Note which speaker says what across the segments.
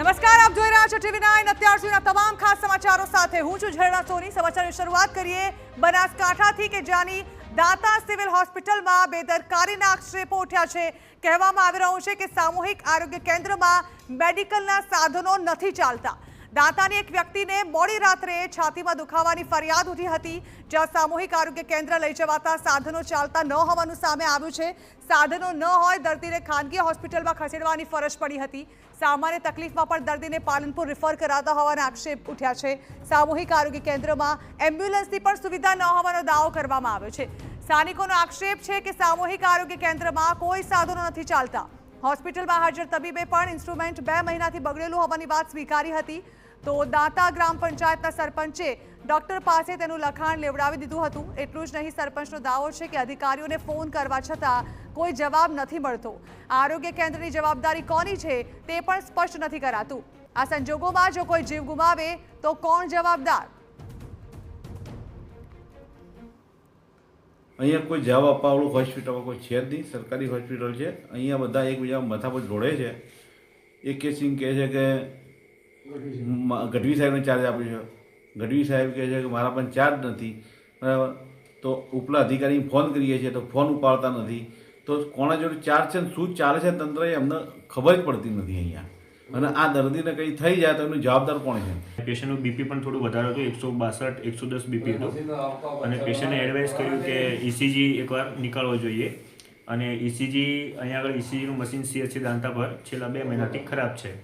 Speaker 1: નમસ્કાર, આપ જોઈ રહ્યા છો TV9 અત્યાર સુધીના તમામ ખાસ સમાચારો સાથે હું છું ઝરણા સોની। સમાચારની શરૂઆત કરીએ બનાસકાંઠાથી કે જ્યાંની દાતા સિવિલ હોસ્પિટલમાં બેદરકારીના આક્ષેપો ઉઠ્યા છે। કહેવામાં આવી રહ્યું છે કે સામૂહિક આરોગ્ય કેન્દ્રમાં મેડિકલના સાધનો નથી ચાલતા। દાંતાની એક વ્યક્તિને મોડી રાત્રે છાતીમાં દુખાવાની ફરિયાદ ઉઠી હતી, જ્યાં સામૂહિક આરોગ્ય કેન્દ્ર લઈ જવાતા સાધનો ચાલતા ન હોવાનું સામે આવ્યું છે। સાધનો ન હોય દર્દીને ખાનગી હોસ્પિટલમાં ખસેડવાની ફરજ પડી હતી। સામાન્ય તકલીફમાં પણ દર્દીને પાલનપુર રિફર કરાતા હોવાના આક્ષેપ ઉઠ્યા છે। સામૂહિક આરોગ્ય કેન્દ્રમાં એમ્બ્યુલન્સની પણ સુવિધા ન હોવાનો દાવો કરવામાં આવ્યો છે। સ્થાનિકોનો આક્ષેપ છે કે સામૂહિક આરોગ્ય કેન્દ્રમાં કોઈ સાધનો નથી ચાલતા। હોસ્પિટલમાં હાજર તબીબે પણ ઇન્સ્ટ્રુમેન્ટ 2 મહિનાથી બગડેલું હોવાની વાત સ્વીકારી હતી। તો દાંતા ગ્રામ પંચાયતના સરપંચે ડોક્ટર પાસે તેનું લખાણ લેવડાવી દીધું હતું। એટલું જ નહીં, સરપંચનો દાવો છે કે અધિકારીઓને ફોન કરવા છતાં કોઈ જવાબ નથી મળતો। આરોગ્ય કેન્દ્રની જવાબદારી કોની છે તે પણ સ્પષ્ટ નથી કરાતું। આ સંજોગોમાં જો કોઈ જીવ ગુમાવે તો કોણ જવાબદાર?
Speaker 2: અહીંયા કોઈ જવાબ આપવાવાળું હોસ્પિટલમાં કોઈ છે જ નહીં। સરકારી હોસ્પિટલ છે। અહીંયા બધા એકબીજા માથા પર જોડે છે। એક કેસિંગ કહે છે કે ગઢવી સાહેબને ચાર્જ આપ્યો છે। ગઢવી સાહેબ કહે છે કે મારા પણ ચાર્જ નથી, બરાબર। તો ઉપલા અધિકારીને ફોન કરીએ છીએ તો ફોન ઉપાડતા નથી। તો કોના જોડે ચાર્જ છે ને શું ચાલે છે તંત્રએ અમને ખબર જ પડતી નથી અહીંયા। અને આ દર્દીને કંઈ થઈ જાય તો એનું જવાબદાર કોણ છે?
Speaker 3: પેશન્ટનું બીપી પણ થોડું વધારે હતું, 162 110 બીપી હતું અને પેશન્ટે એડવાઇસ કર્યું કે ઇસીજી એકવાર નીકાળવો જોઈએ। અને ઇસીજી અહીંયા આગળ ઇસીજીનું મશીન CHC દાંતા પર છેલ્લા 2 મહિનાથી ખરાબ છે।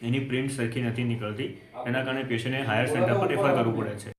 Speaker 3: એની પ્રિન્ટ સરખી નથી નીકળતી, એના કારણે પેશન્ટને હાયર સેન્ટર પર રેફર કરવું પડે છે।